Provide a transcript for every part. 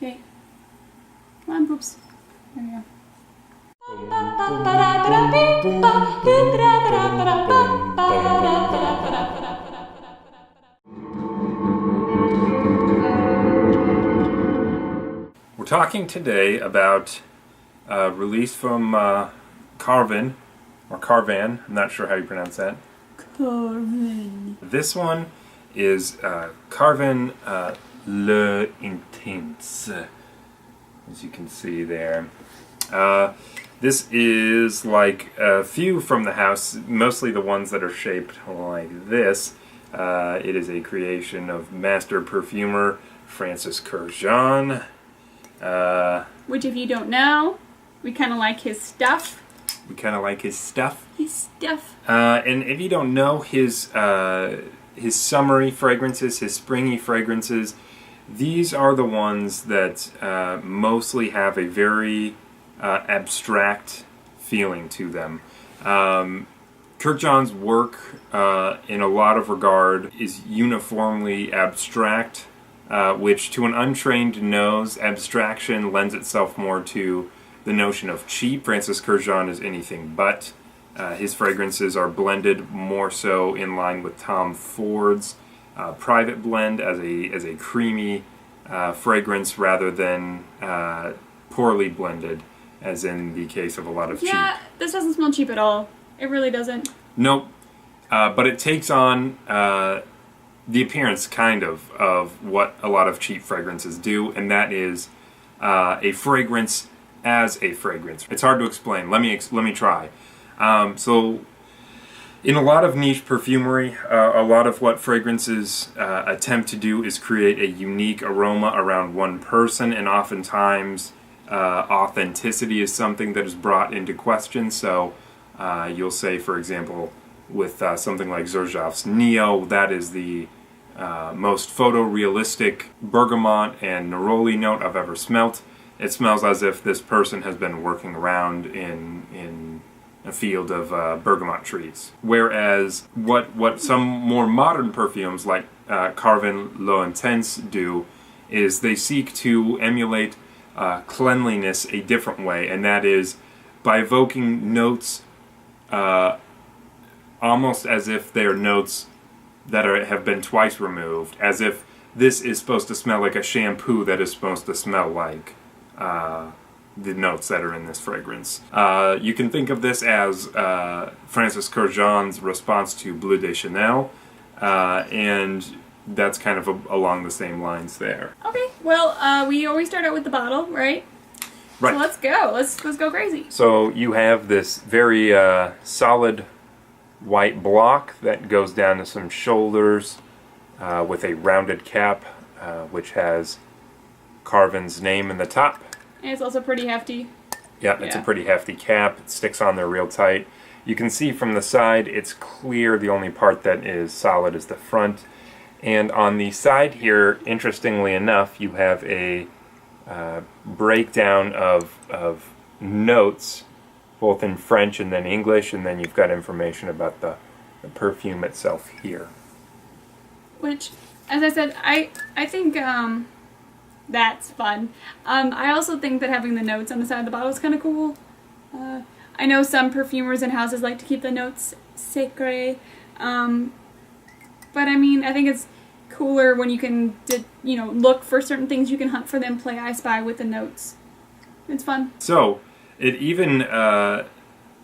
Okay. Come on, poops. There we go. We're talking today about release from Carven, or Carven, I'm not sure how you pronounce that. Carven. This one is Carven Le Intense, as you can see there. This is like a few from the house, mostly the ones that are shaped like this. It is a creation of master perfumer Francis Carven. Which, if you don't know, we kind of like his stuff. We kind of like his stuff. His stuff. And if you don't know his summery fragrances, his springy fragrances, these are the ones that mostly have a very abstract feeling to them. Kirkjohn's work, in a lot of regard, is uniformly abstract, which to an untrained nose, abstraction lends itself more to the notion of cheap. Francis Carven is anything but. His fragrances are blended more so in line with Tom Ford's private blend as a creamy fragrance rather than poorly blended, as in the case of a lot of cheap. Yeah, this doesn't smell cheap at all. It really doesn't. Nope. But it takes on the appearance, kind of what a lot of cheap fragrances do, and that is a fragrance as a fragrance. It's hard to explain. Let me try. So, in a lot of niche perfumery, a lot of what fragrances attempt to do is create a unique aroma around one person, and oftentimes authenticity is something that is brought into question. So, you'll say, for example, with something like Xerjoff's Neo, that is the most photorealistic bergamot and neroli note I've ever smelt. It smells as if this person has been working around in a field of bergamot trees. Whereas what some more modern perfumes like Carven Le Intense do is they seek to emulate cleanliness a different way, and that is by evoking notes almost as if they're notes that have been twice removed, as if this is supposed to smell like a shampoo that is supposed to smell like the notes that are in this fragrance. You can think of this as Francis Carven's response to Bleu de Chanel, and that's kind of along the same lines there. Okay, well, we always start out with the bottle, right? Right. So let's go. Let's go crazy. So you have this very solid white block that goes down to some shoulders with a rounded cap, which has Carven's name in the top. And it's also pretty hefty. Yeah, it's a pretty hefty cap. It sticks on there real tight. You can see from the side it's clear. The only part that is solid is the front. And on the side here, interestingly enough, you have a breakdown of notes, both in French and then English, and then you've got information about the perfume itself here. Which, as I said, I think that's fun. I also think that having the notes on the side of the bottle is kind of cool. I know some perfumers and houses like to keep the notes secret, but I mean, I think it's cooler when you can, look for certain things, you can hunt for them, play I Spy with the notes. It's fun. So, it even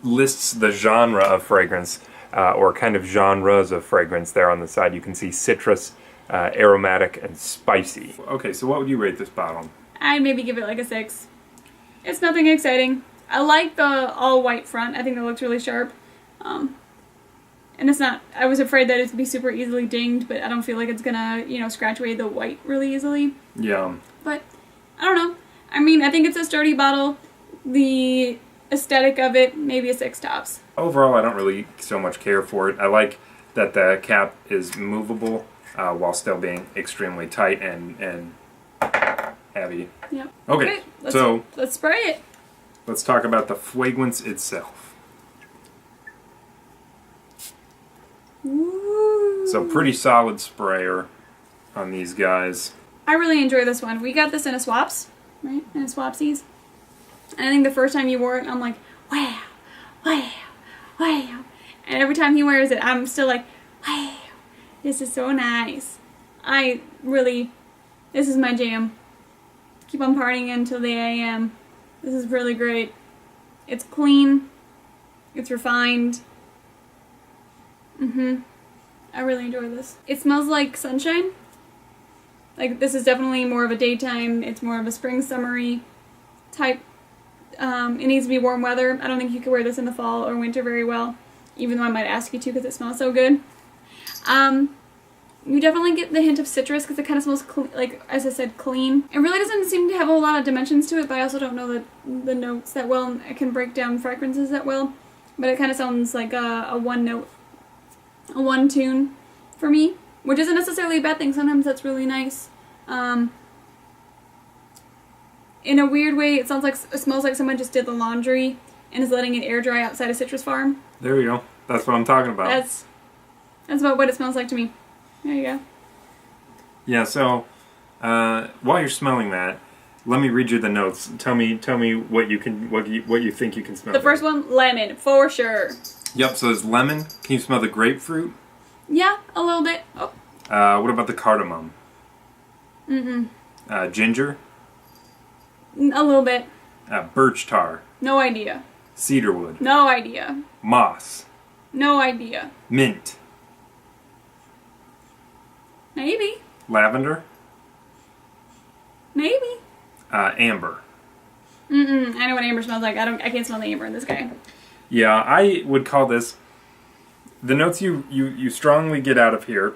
lists the genre of fragrance, or kind of genres of fragrance there on the side. You can see citrus, aromatic, and spicy. Okay, so what would you rate this bottle? I'd maybe give it like a 6. It's nothing exciting. I like the all-white front. I think that looks really sharp. And it's not, I was afraid that it'd be super easily dinged, but I don't feel like it's gonna, scratch away the white really easily. Yeah. But, I don't know. I mean, I think it's a sturdy bottle. The aesthetic of it, maybe a 6 tops. Overall, I don't really so much care for it. I like that the cap is movable while still being extremely tight and heavy. Yep. Okay, let's spray it. Let's talk about the fragrance itself. Ooh. So pretty solid sprayer on these guys. I really enjoy this one. We got this in a Swaps, right? In a Swapsies. And I think the first time you wore it, I'm like, wow, wow, wow. And every time he wears it, I'm still like, wow, this is so nice. This is my jam. Keep on partying until the AM. This is really great. It's clean. It's refined. I really enjoy this. It smells like sunshine. Like, this is definitely more of a daytime. It's more of a spring, summery type. It needs to be warm weather. I don't think you could wear this in the fall or winter very well, even though I might ask you to because it smells so good. You definitely get the hint of citrus because it kind of smells, like, as I said, clean. It really doesn't seem to have a lot of dimensions to it, but I also don't know the notes that well, and I can break down fragrances that well. But it kind of sounds like a one note, a one tune for me, which isn't necessarily a bad thing. Sometimes that's really nice. In a weird way, it smells like someone just did the laundry and is letting it air dry outside a citrus farm. There you go. That's what I'm talking about. That's about what it smells like to me. There you go. Yeah. So while you're smelling that, let me read you the notes. Tell me what you think you can smell. The first one, lemon, for sure. Yep. So there's lemon. Can you smell the grapefruit? Yeah, a little bit. Oh. What about the cardamom? Ginger. A little bit. Birch tar. No idea. Cedarwood. No idea. Moss. No idea. Mint. Maybe. Lavender. Maybe. Amber. I know what amber smells like. I can't smell the amber in this guy. Yeah, I would call this, the notes you strongly get out of here,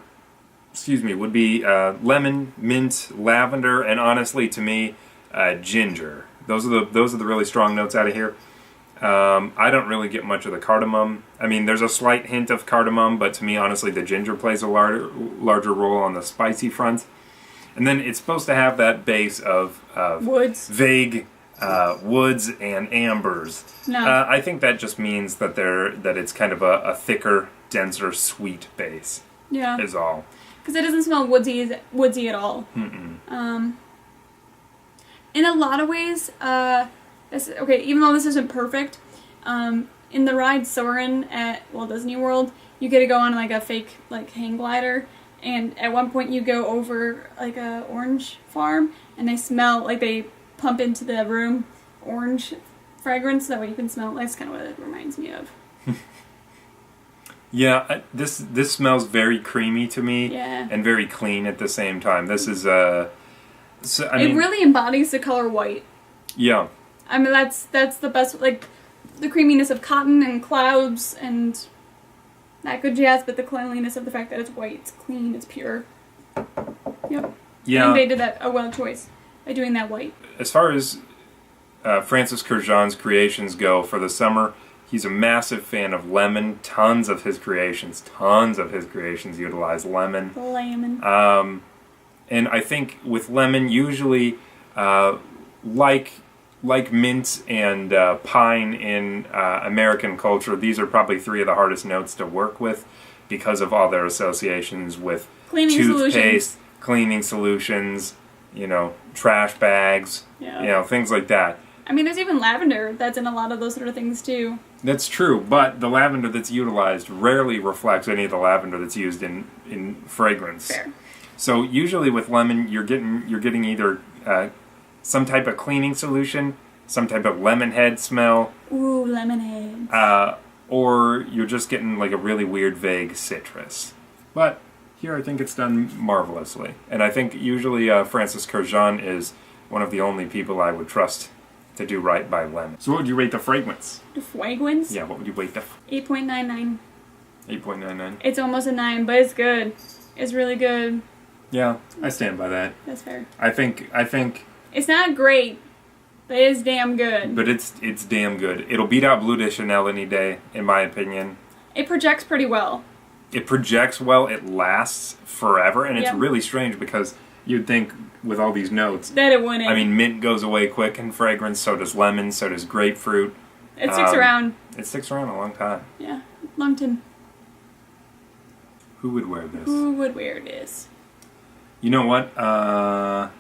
would be lemon, mint, lavender, and honestly, to me, ginger. Those are the really strong notes out of here. I don't really get much of the cardamom. I mean, there's a slight hint of cardamom, but to me, honestly, the ginger plays a larger role on the spicy front. And then it's supposed to have that base of woods, vague woods and ambers. No, I think that just means that it's kind of a thicker, denser, sweet base. Yeah, is all. Because it doesn't smell woodsy at all. In a lot of ways, even though this isn't perfect, in the ride Soarin' at Walt Disney World, you get to go on like a fake like hang glider, and at one point you go over like a orange farm, and they smell like they pump into the room orange fragrance. That way you can smell. That's kind of what it reminds me of. Yeah, this smells very creamy to me, yeah, and very clean at the same time. This is it really embodies the color white. Yeah. I mean, that's the best, like, the creaminess of cotton and clouds and that good jazz, but the cleanliness of the fact that it's white, it's clean, it's pure. Yep. Yeah. And they did a well choice by doing that white. As far as Francis Kurkdjian's creations go for the summer, he's a massive fan of lemon. Tons of his creations utilize lemon. Lemon. And I think with lemon, usually, like mint and pine in American culture, these are probably three of the hardest notes to work with because of all their associations with toothpaste, cleaning solutions, trash bags, things like that. I mean, there's even lavender that's in a lot of those sort of things too. That's true, but the lavender that's utilized rarely reflects any of the lavender that's used in fragrance. Fair. So usually with lemon, you're getting either some type of cleaning solution, some type of lemon head smell. Ooh, lemon heads. Or you're just getting like a really weird, vague citrus. But here I think it's done marvelously. And I think usually Francis Kurkdjian is one of the only people I would trust to do right by lemon. So what would you rate the fragrance? The fragrance? Yeah, what would you rate the... 8.99. 8.99? It's almost a 9, but it's good. It's really good. Yeah, I stand by that. That's fair. I think it's not great, but it's damn good. But it's damn good. It'll beat out Bleu de Chanel any day, in my opinion. It projects pretty well. It projects well. It lasts forever, and it's really strange because you'd think with all these notes that it wouldn't. I mean, mint goes away quick in fragrance. So does lemon. So does grapefruit. It sticks around. It sticks around a long time. Yeah, long time. Who would wear this? Who would wear this? You know what? I'm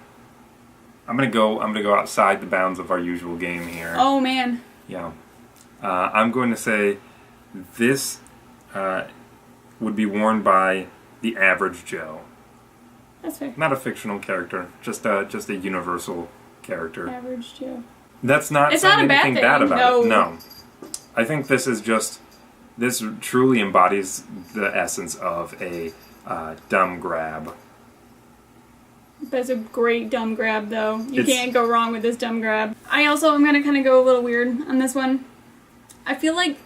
gonna go outside the bounds of our usual game here. Oh man. Yeah. I'm going to say this would be worn by the average Joe. That's fair. Not a fictional character, just a universal character. Average Joe. That's not It's saying not a bad anything thing, bad about no. it. No. I think this truly embodies the essence of a dumb grab. That's a great dumb grab, though. You It's- can't go wrong with this dumb grab. I also am going to kind of go a little weird on this one. I feel like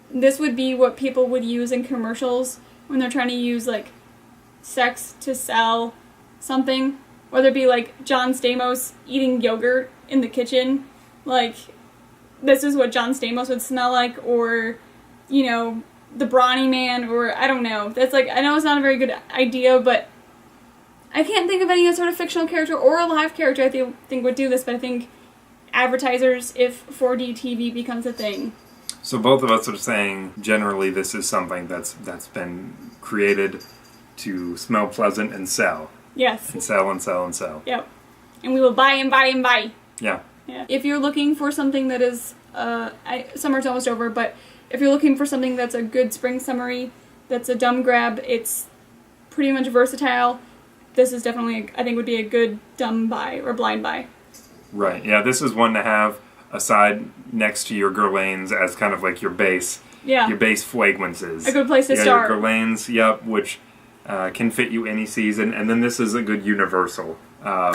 this would be what people would use in commercials when they're trying to use, like, sex to sell something. Whether it be, like, John Stamos eating yogurt in the kitchen. Like, this is what John Stamos would smell like. Or, you know, the Brawny Man. Or, I don't know. That's, like, I know it's not a very good idea, but I can't think of any sort of fictional character or a live character I think would do this, but I think advertisers, if 4D TV becomes a thing. So both of us are saying generally this is something that's been created to smell pleasant and sell. Yes. And sell and sell and sell. Yep. And we will buy and buy and buy. Yeah. Yeah. If you're looking for something that is, summer's almost over, but if you're looking for something that's a good spring summery, that's a dumb grab, it's pretty much versatile. This is definitely, I think, would be a good dumb buy or blind buy. Right. Yeah, this is one to have aside next to your Guerlains as kind of like your base. Yeah. Your base fragrances. A good place to start. Your Guerlains, yep, which can fit you any season. And then this is a good universal,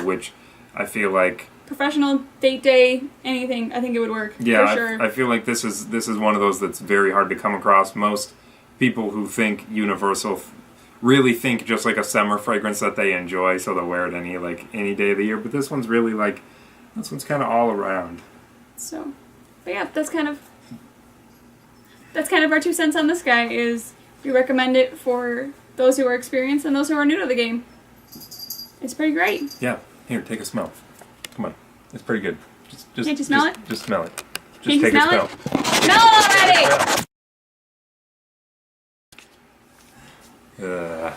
which I feel like... Professional, date day, anything, I think it would work. Yeah, for sure. I feel like this is one of those that's very hard to come across. Most people who think universal really think just like a summer fragrance that they enjoy, so they'll wear it any day of the year. But this one's really this one's kind of all around. So, but yeah, that's kind of our 2 cents on this guy. Is we recommend it for those who are experienced and those who are new to the game. It's pretty great. Yeah, here, take a smell. Come on, it's pretty good. Just Can't you smell it? Just smell it. Just Can you take smell a it? smell. Smell it already! Ugh.